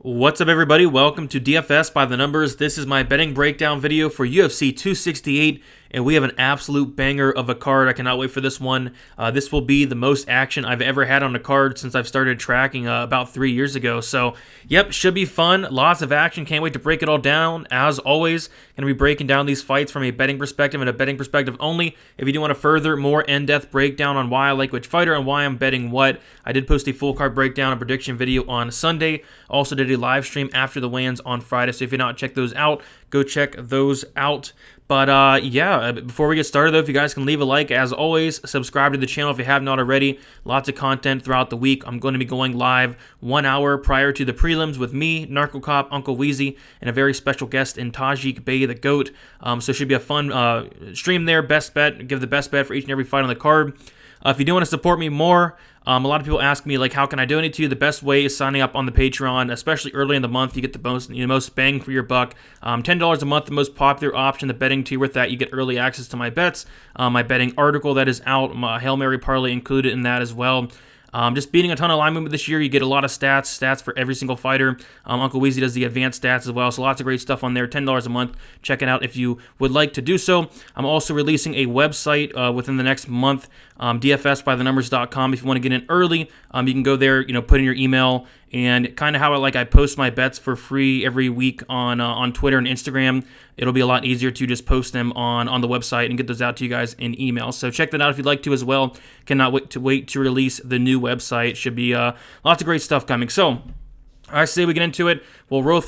What's up, everybody? Welcome to DFS by the Numbers. This is my betting breakdown video for UFC 268, and we have an absolute banger of a card. I cannot wait for this one. This will be the most action I've ever had on a card since I've started tracking about 3 years ago. So, yep, should be fun. Lots of action. Can't wait to break it all down. As always, going to be breaking down these fights from a betting perspective and a betting perspective only. If you do want a further, more in-depth breakdown on why I like which fighter and why I'm betting what, I did post a full card breakdown and prediction video on Sunday. Also did a live stream after the weigh-ins on Friday, so if you're not check those out, go check those out. But yeah, before we get started though, if you guys can leave a like, as always, subscribe to the channel if you have not already. Lots of content throughout the week. I'm going to be going live 1 hour prior to the prelims with me, Narco Cop, Uncle Weezy, and a very special guest in Tajik Bey the Goat. So it should be a fun stream there. Best bet, give the best bet for each and every fight on the card. If you do want to support me more, a lot of people ask me, like, how can I donate to you? The best way is signing up on the Patreon, especially early in the month. You get the most bang for your buck. $10 a month, the most popular option. The betting tier with that, you get early access to my bets, my betting article that is out, my Hail Mary parlay included in that as well. Just beating a ton of line movement this year. You get a lot of stats for every single fighter. Uncle Weezy does the advanced stats as well, so lots of great stuff on there. $10 a month. Check it out if you would like to do so. I'm also releasing a website within the next month, dfsbythenumbers.com. If you want to get in early, you can go there, put in your email, and kind of how I post my bets for free every week on Twitter and Instagram. It'll be a lot easier to just post them on the website and get those out to you guys in email. So check that out if you'd like to as well. Cannot wait to release the new website. Should be lots of great stuff coming. So I say we get into it. We'll roll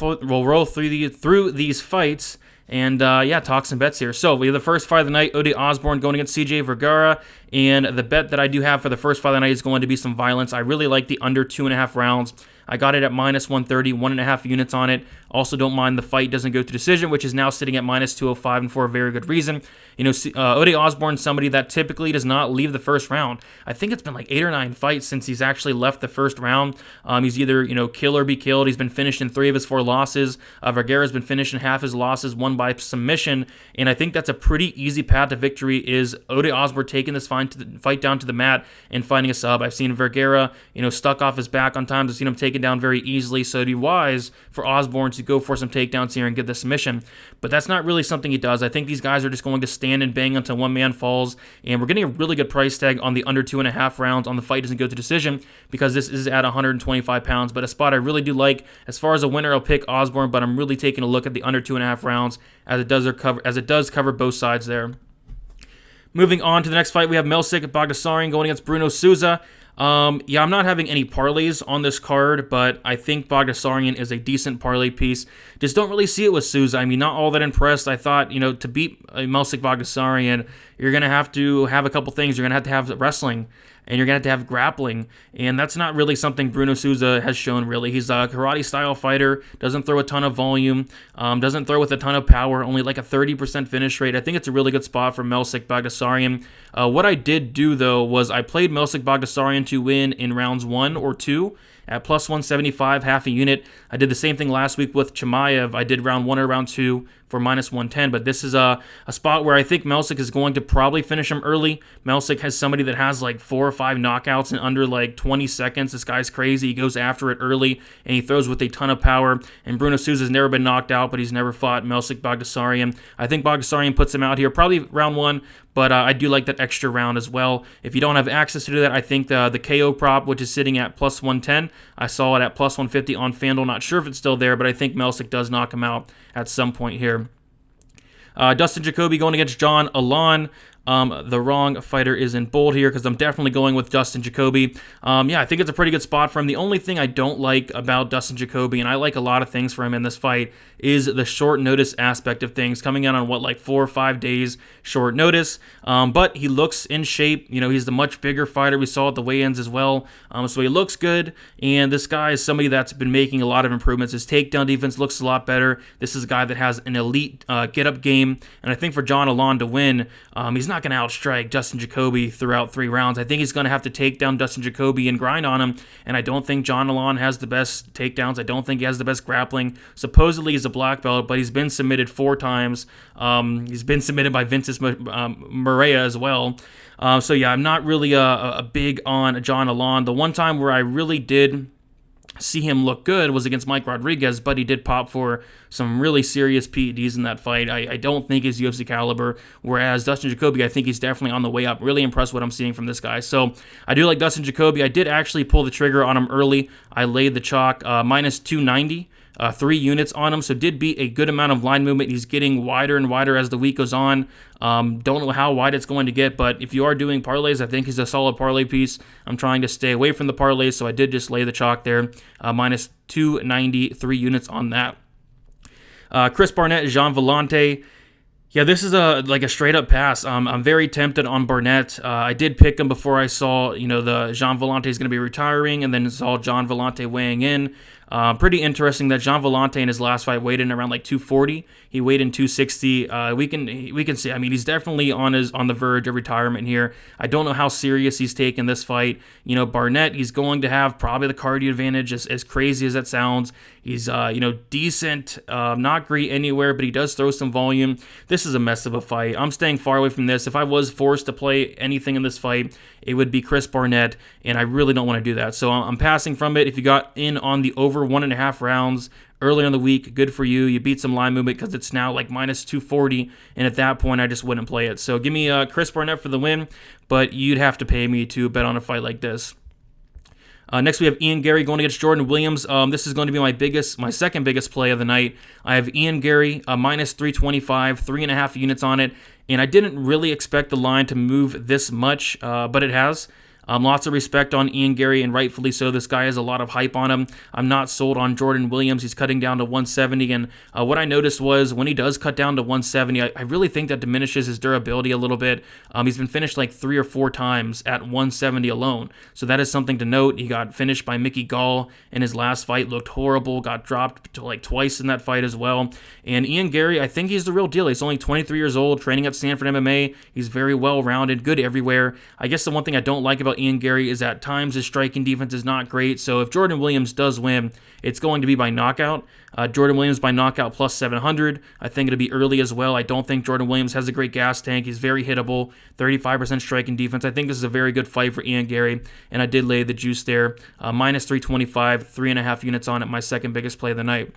through these fights. And, yeah, talk some bets here. So, we have the first fight of the night, Osborne going against CJ Vergara. And the bet that I do have for the first fight of the night is going to be some violence. I really like the under 2.5 rounds. I got it at minus 130, 1.5 units on it. Also, don't mind the fight doesn't go to decision, which is now sitting at minus 205, and for a very good reason. Osborne, somebody that typically does not leave the first round. I think it's been like 8 or 9 fights since he's actually left the first round. He's either, kill or be killed. He's been finished in 3 of his 4 losses. Vergara's been finished in half his losses, won by submission. And I think that's a pretty easy path to victory, is Osborne taking this fight down to the mat and finding a sub. I've seen Vergara, stuck off his back on times. I've seen him taken down very easily, so it'd be wise for Osborne to go for some takedowns here and get the submission. But that's not really something he does. I think these guys are just going to stand and bang until one man falls, and we're getting a really good price tag on the under 2.5 rounds on the fight doesn't go to decision, because this is at 125 pounds. But a spot I really do like. As far as a winner, I'll pick Osborne, but I'm really taking a look at the under 2.5 rounds as it does cover both sides there. Moving on to the next fight, we have Bagasarian going against Bruno Souza. Yeah, I'm not having any parlays on this card, but I think Bagasarian is a decent parlay piece. Just don't really see it with Souza. I mean, not all that impressed. I thought, to beat Bagasarian, you're going to have a couple things. You're going to have wrestling, and you're going to have grappling, and that's not really something Bruno Souza has shown, really. He's a karate-style fighter, doesn't throw a ton of volume, doesn't throw with a ton of power, only like a 30% finish rate. I think it's a really good spot for Bagasarian. What I did do, though, was I played Bagasarian to win in rounds 1 or 2 at plus 175, half a unit. I did the same thing last week with Chimaev. I did round 1 or round 2 for minus 110, but this is a spot where I think Melsik is going to probably finish him early. Melsik has somebody that has like 4 or 5 knockouts in under like 20 seconds. This guy's crazy. He goes after it early, and he throws with a ton of power. And Bruno Souza's never been knocked out, but he's never fought Bagasarian. I think Bagasarian puts him out here, probably round 1, but I do like that extra round as well. If you don't have access to that, I think the KO prop, which is sitting at plus 110, I saw it at plus 150 on FanDuel. Not sure if it's still there, but I think Melsik does knock him out at some point here. Dustin Jacoby going against John Elian. The wrong fighter is in bold here because I'm definitely going with Dustin Jacoby. Yeah, I think it's a pretty good spot for him. The only thing I don't like about Dustin Jacoby, and I like a lot of things for him in this fight, is the short notice aspect of things, coming in on like 4 or 5 days short notice. But he looks in shape. He's the much bigger fighter we saw at the weigh-ins as well. So he looks good, and this guy is somebody that's been making a lot of improvements. His takedown defense looks a lot better. This is a guy that has an elite get-up game, and I think for John Elian to win, he's not going to outstrike Dustin Jacoby throughout 3 rounds. I think he's going to have to take down Dustin Jacoby and grind on him, and I don't think John Elian has the best takedowns. I don't think he has the best grappling. Supposedly he's a black belt, but he's been submitted 4 times. He's been submitted by Vinces Moreira as well. So yeah, I'm not really a big on John Elian. The one time where I really did see him look good was against Mike Rodriguez, but he did pop for some really serious PEDs in that fight. I don't think he's UFC caliber, whereas Dustin Jacoby, I think he's definitely on the way up. Really impressed with what I'm seeing from this guy. So I do like Dustin Jacoby. I did actually pull the trigger on him early. I laid the chalk minus 290. 3 units on him, so did beat a good amount of line movement. He's getting wider and wider as the week goes on. Don't know how wide it's going to get, but if you are doing parlays, I think he's a solid parlay piece. I'm trying to stay away from the parlays, so I did just lay the chalk there. Minus 290, 3 units on that. Chris Barnett, Jean Villante. Yeah, this is like a straight up pass. I'm very tempted on Barnett. I did pick him before I saw, the Jean Villante is going to be retiring, and then saw Jean Villante weighing in. Pretty interesting that Jean Villante in his last fight weighed in around like 240. He weighed in 260. We can see. I mean, he's definitely on the verge of retirement here. I don't know how serious he's taking this fight. Barnett, he's going to have probably the cardio advantage. As crazy as that sounds, he's decent, not great anywhere, but he does throw some volume. This is a mess of a fight. I'm staying far away from this. If I was forced to play anything in this fight, it would be Chris Barnett, and I really don't want to do that. So I'm passing from it. If you got in on the over 1.5 rounds earlier in the week, good for you. You beat some line movement because it's now like minus 240, and at that point, I just wouldn't play it. So give me Chris Barnett for the win, but you'd have to pay me to bet on a fight like this. Next, we have Ian Gary going against Jordan Williams. This is going to be my second biggest play of the night. I have Ian Gary, minus 325, 3.5 units on it, and I didn't really expect the line to move this much, but it has. Lots of respect on Ian Gary, and rightfully so. This guy has a lot of hype on him. I'm not sold on Jordan Williams. He's cutting down to 170, and what I noticed was when he does cut down to 170, I really think that diminishes his durability a little bit. He's been finished like 3 or 4 times at 170 alone, so that is something to note. He got finished by Mickey Gall in his last fight, looked horrible, got dropped like twice in that fight as well. And Ian Gary, I think he's the real deal. He's only 23 years old, training at Stanford MMA. He's very well-rounded, good everywhere. I guess the one thing I don't like about Ian Gary is at times his striking defense is not great, so if Jordan Williams does win, it's going to be by knockout. Jordan Williams by knockout plus 700. I think it'll be early as well. I don't think Jordan Williams has a great gas tank. He's very hittable, 35% striking defense. I think this is a very good fight for Ian Gary, and I did lay the juice there. Minus 325, 3.5 units on it, my second biggest play of the night.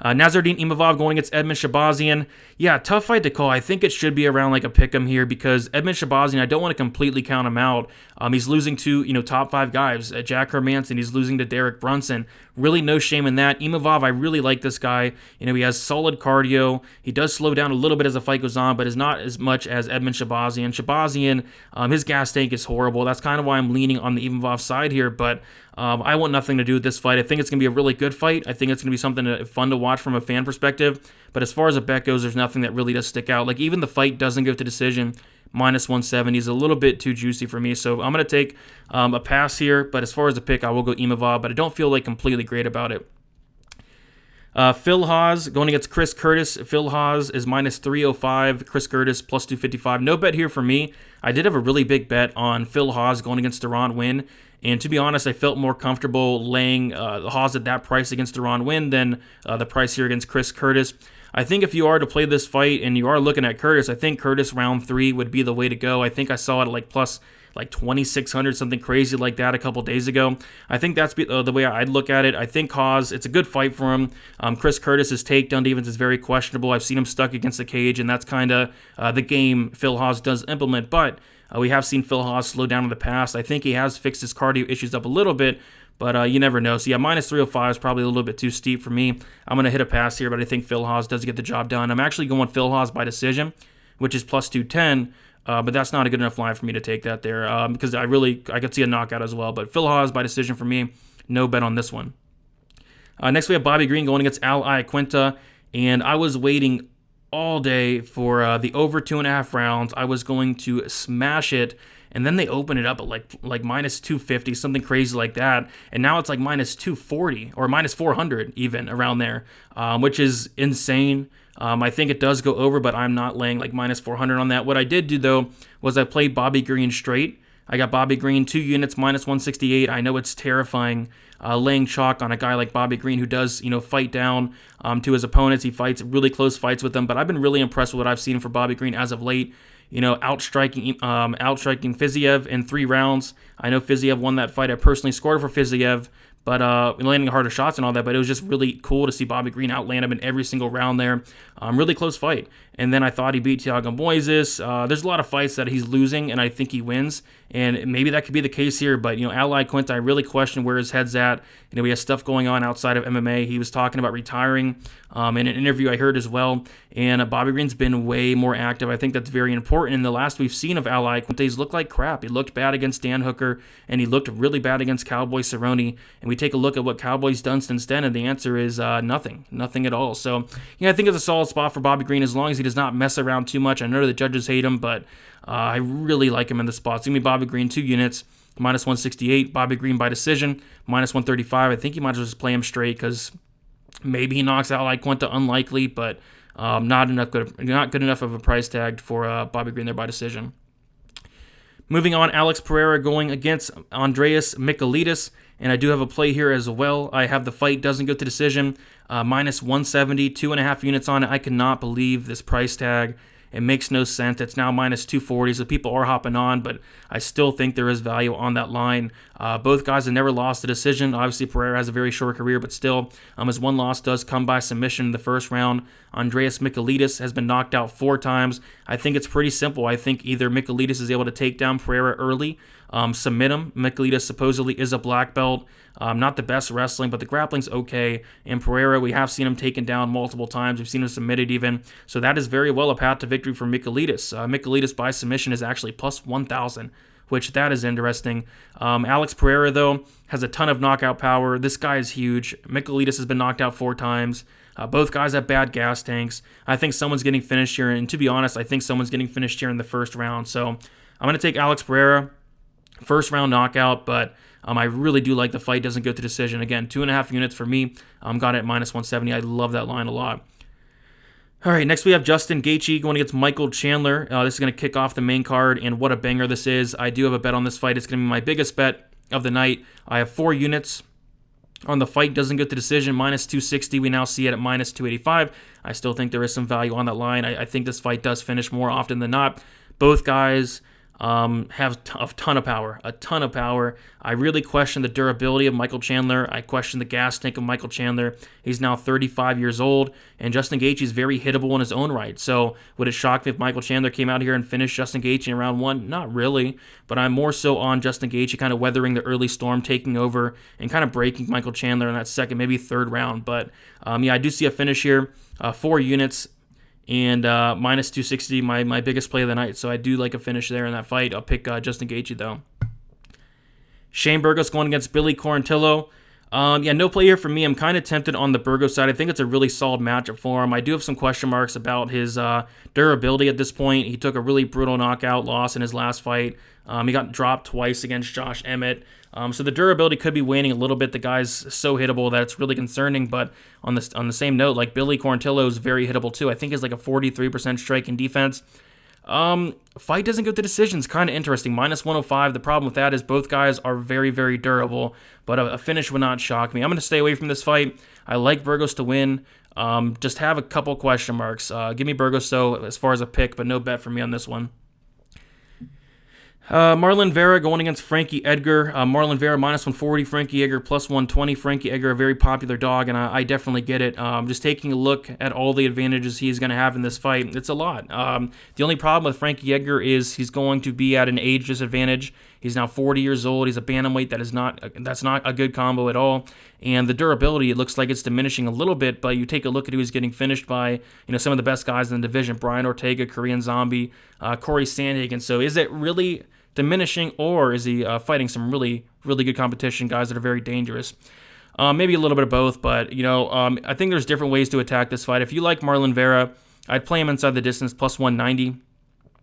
Nasruddin Imavov going against Edmund Shahbazyan. Yeah, tough fight to call. I think it should be around like a pick'em here because Edmund Shahbazyan, I don't want to completely count him out. He's losing to top 5 guys. Jack Hermanson, he's losing to Derek Brunson. Really no shame in that. Imavov, I really like this guy. He has solid cardio. He does slow down a little bit as the fight goes on, but is not as much as Edmund Shahbazyan. Shahbazyan, his gas tank is horrible. That's kind of why I'm leaning on the Imavov side here, but I want nothing to do with this fight. I think it's going to be a really good fight. I think it's going to be something fun to watch from a fan perspective. But as far as a bet goes, there's nothing that really does stick out. Like even the fight doesn't go to decision. Minus 170 is a little bit too juicy for me. So I'm going to take a pass here. But as far as the pick, I will go Imavov. But I don't feel like completely great about it. Phil Haws going against Chris Curtis. Phil Haws is minus 305. Chris Curtis plus 255. No bet here for me. I did have a really big bet on Phil Haws going against Deron Winn. And to be honest, I felt more comfortable laying the Haws at that price against Deron Winn than the price here against Chris Curtis. I think if you are to play this fight and you are looking at Curtis, I think Curtis round 3 would be the way to go. I think I saw it at like plus like 2,600, something crazy like that a couple days ago. I think that's the way I'd look at it. I think Haws, it's a good fight for him. Chris Curtis's takedown defense is very questionable. I've seen him stuck against the cage, and that's kind of the game Phil Haws does implement. But we have seen Phil Haws slow down in the past. I think he has fixed his cardio issues up a little bit, but you never know. So yeah, minus 305 is probably a little bit too steep for me. I'm going to hit a pass here, but I think Phil Haws does get the job done. I'm actually going Phil Haws by decision, which is plus 210, but that's not a good enough line for me to take that there because I could see a knockout as well. But Phil Haws by decision for me, no bet on this one. Next we have Bobby Green going against Al Iaquinta, and I was waiting all day for the over 2.5 rounds. I was going to smash it, and then they open it up at like minus 250, something crazy like that, and now it's like minus 240 or minus 400 even around there, which is insane. I think it does go over, but I'm not laying like minus 400 on that. What I did do though was I played Bobby Green straight. I got Bobby Green 2 units minus 168. I know it's terrifying laying chalk on a guy like Bobby Green who does, fight down to his opponents. He fights really close fights with them, but I've been really impressed with what I've seen for Bobby Green as of late. Outstriking Fiziev in 3 rounds. I know Fiziev won that fight. I personally scored for Fiziev, but landing harder shots and all that. But it was just really cool to see Bobby Green outland him in every single round there. Really close fight. And then I thought he beat Thiago Moises. There's a lot of fights that he's losing, and I think he wins. And maybe that could be the case here. But, Iaquinta, I really question where his head's at. He has stuff going on outside of MMA. He was talking about retiring in an interview I heard as well. And Bobby Green's been way more active. I think that's very important. In the last we've seen of Iaquinta, he's looked like crap. He looked bad against Dan Hooker, and he looked really bad against Cowboy Cerrone. And we take a look at what Cowboy's done since then, and the answer is nothing at all. So, I think it's a solid spot for Bobby Green as long as he does not mess around too much. I know the judges hate him, but I really like him in the spots. Give me Bobby Green 2 units, minus 168. Bobby Green by decision, minus 135. I think you might as well just play him straight because maybe he knocks out Iaquinta, unlikely, but not good enough of a price tag for Bobby Green there by decision. Moving on, Alex Pereira going against Andreas Michailidis, and I do have a play here as well. I have the fight doesn't go to decision, minus 170, 2.5 units on it. I cannot believe this price tag. It makes no sense. It's now minus 240, so people are hopping on, but I still think there is value on that line. Both guys have never lost a decision. Obviously, Pereira has a very short career, but still, his one loss does come by submission in the first round. Andreas Michailidis has been knocked out 4 times. I think it's pretty simple. I think either Michailidis is able to take down Pereira early, submit him. Michailidis supposedly is a black belt. Not the best wrestling, but the grappling's okay. And Pereira, we have seen him taken down multiple times. We've seen him submitted even. So that is very well a path to victory for Michailidis. Michailidis by submission is actually plus 1,000, which that is interesting. Alex Pereira, though, has a ton of knockout power. This guy is huge. Michailidis has been knocked out 4 times. Both guys have bad gas tanks. I think someone's getting finished here. And to be honest, I think someone's getting finished here in the first round. So I'm going to take Alex Pereira. First round knockout, but I really do like the fight doesn't go to decision. Again, 2.5 units for me. Got it at minus 170. I love that line a lot. All right, next we have Justin Gaethje going against Michael Chandler. This is going to kick off the main card, and what a banger this is. I do have a bet on this fight. It's going to be my biggest bet of the night. I have 4 units on the fight doesn't go to decision, minus 260. We now see it at minus 285. I still think there is some value on that line. I think this fight does finish more often than not. Both guys have a ton of power. I really question the durability of Michael Chandler. I question the gas tank of Michael Chandler. He's now 35 years old, and Justin Gaethje is very hittable in his own right. So would it shock me if Michael Chandler came out here and finished Justin Gaethje in round 1? Not really, but I'm more so on Justin Gaethje kind of weathering the early storm, taking over, and kind of breaking Michael Chandler in that second, maybe third round. But I do see a finish here, 4 units. And minus 260, my biggest play of the night. So I do like a finish there in that fight. I'll pick Justin Gaethje, though. Shane Burgos going against Billy Quarantillo. No play here for me. I'm kind of tempted on the Burgos side. I think it's a really solid matchup for him. I do have some question marks about his durability at this point. He took a really brutal knockout loss in his last fight. He got dropped twice against Josh Emmett. So the durability could be waning a little bit. The guy's so hittable that it's really concerning. But on the same note, like Billy Quarantillo is very hittable too. I think he's like a 43% strike and defense. Fight doesn't go to decisions. Kind of interesting. Minus 105. The problem with that is both guys are very, very durable. But a finish would not shock me. I'm going to stay away from this fight. I like Burgos to win. Just have a couple question marks. Give me Burgos though as far as a pick, but no bet for me on this one. Marlon Vera going against Frankie Edgar. Marlon Vera minus 140, Frankie Edgar plus 120. Frankie Edgar, a very popular dog, and I definitely get it. Just taking a look at all the advantages he's going to have in this fight, it's a lot. The only problem with Frankie Edgar is he's going to be at an age disadvantage. He's now 40 years old. He's a bantamweight that's not a good combo at all. And the durability, it looks like it's diminishing a little bit, but you take a look at who he's getting finished by, some of the best guys in the division, Brian Ortega, Korean Zombie, Corey Sandhagen. So is it really diminishing, or is he fighting some really, really good competition, guys that are very dangerous? Maybe a little bit of both, but, I think there's different ways to attack this fight. If you like Marlon Vera, I'd play him inside the distance, plus 190.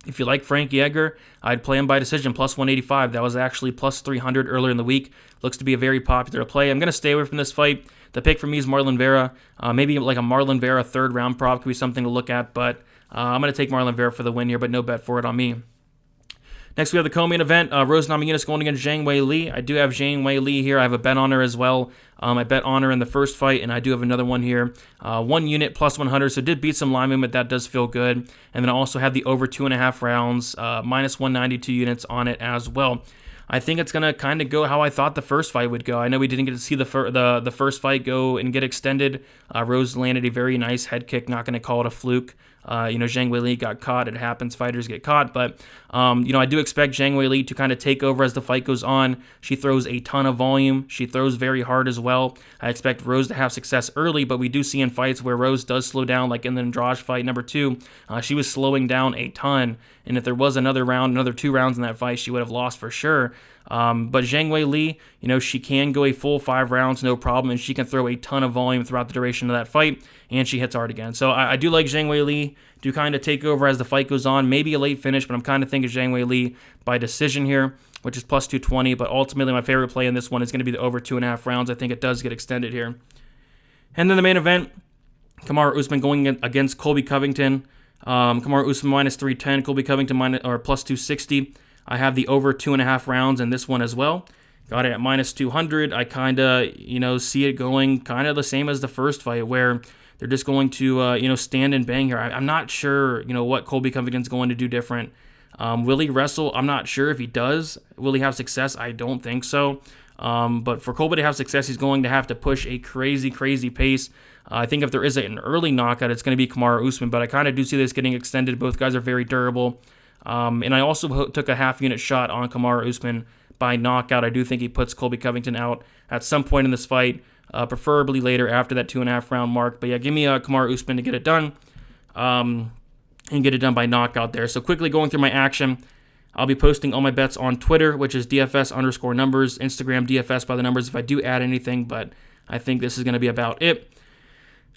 If you like Frankie Edgar, I'd play him by decision, plus 185. That was actually plus 300 earlier in the week. Looks to be a very popular play. I'm going to stay away from this fight. The pick for me is Marlon Vera. Maybe like a Marlon Vera third round prop could be something to look at, but I'm going to take Marlon Vera for the win here, but no bet for it on me. Next, we have the co-main event, Rose Namajunas going against Zhang Weili. I do have Zhang Weili here. I have a bet on her as well. I bet on her in the first fight, and I do have another one here. 1 unit plus 100, so did beat some line movement. That does feel good. And then I also have the over 2.5 rounds, minus 192 units on it as well. I think it's going to kind of go how I thought the first fight would go. I know we didn't get to see the first fight go and get extended. Rose landed a very nice head kick, not going to call it a fluke. Zhang Weili got caught. It happens. Fighters get caught. But, I do expect Zhang Weili to kind of take over as the fight goes on. She throws a ton of volume. She throws very hard as well. I expect Rose to have success early, but we do see in fights where Rose does slow down, like in the Andrade fight number 2, she was slowing down a ton. And if there was another 2 rounds in that fight, she would have lost for sure. But Zhang Weili, she can go a full 5 rounds, no problem, and she can throw a ton of volume throughout the duration of that fight, and she hits hard again. So I do like Zhang Weili to kind of take over as the fight goes on. Maybe a late finish, but I'm kind of thinking Zhang Weili by decision here, which is plus 220. But ultimately, my favorite play in this one is going to be the over 2.5 rounds. I think it does get extended here. And then the main event, Kamaru Usman going against Colby Covington. Kamaru Usman minus 310, Colby Covington plus 260. I have the over 2.5 rounds in this one as well. Got it at minus 200. I kind of, see it going kind of the same as the first fight, where they're just going to, stand and bang here. I'm not sure, what Colby Covington's going to do different. Will he wrestle? I'm not sure if he does. Will he have success? I don't think so. But for Colby to have success, he's going to have to push a crazy, crazy pace. I think if there is an early knockout, it's going to be Kamaru Usman, but I kind of do see this getting extended. Both guys are very durable. And I also took a half-unit shot on Kamaru Usman by knockout. I do think he puts Colby Covington out at some point in this fight, preferably later after that 2.5 round mark. But yeah, give me Kamaru Usman to get it done, and get it done by knockout there. So quickly going through my action, I'll be posting all my bets on Twitter, which is DFS_numbers, Instagram DFS by the numbers if I do add anything, but I think this is going to be about it.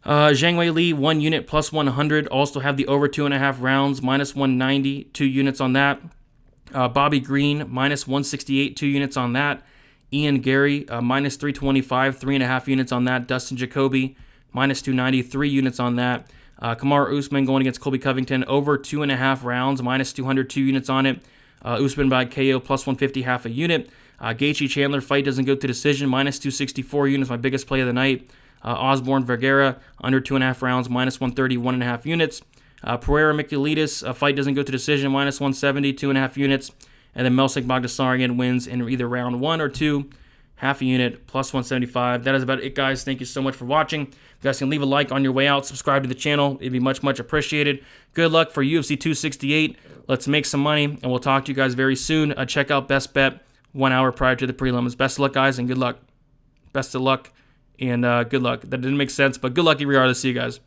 Zhang Weili, 1 unit plus 100. Also have the over 2.5 rounds, minus 190, 2 units on that. Bobby Green, minus 168, 2 units on that. Ian Gary, minus 325, 3.5 units on that. Dustin Jacoby, minus 290, 3 units on that. Kamaru Usman going against Colby Covington, over 2.5 rounds, minus 200, 2 units on it. Usman by KO, plus 150, half a unit. Gaethje Chandler fight doesn't go to decision, minus 264 units, my biggest play of the night. Osborne Vergara, under 2.5 rounds, minus 130, 1.5 units. Pereira Michailidis, a fight doesn't go to decision, minus 170, 2.5 units. And then Bagasarian wins in either round 1 or 2, half a unit, plus 175. That is about it, guys. Thank you so much for watching. You guys can leave a like on your way out, subscribe to the channel. It'd be much, much appreciated. Good luck for UFC 268. Let's make some money, and we'll talk to you guys very soon. Check out Best Bet 1 hour prior to the prelims. Best of luck, guys, and good luck. Best of luck. And good luck. That didn't make sense, but good luck regardless. See you guys.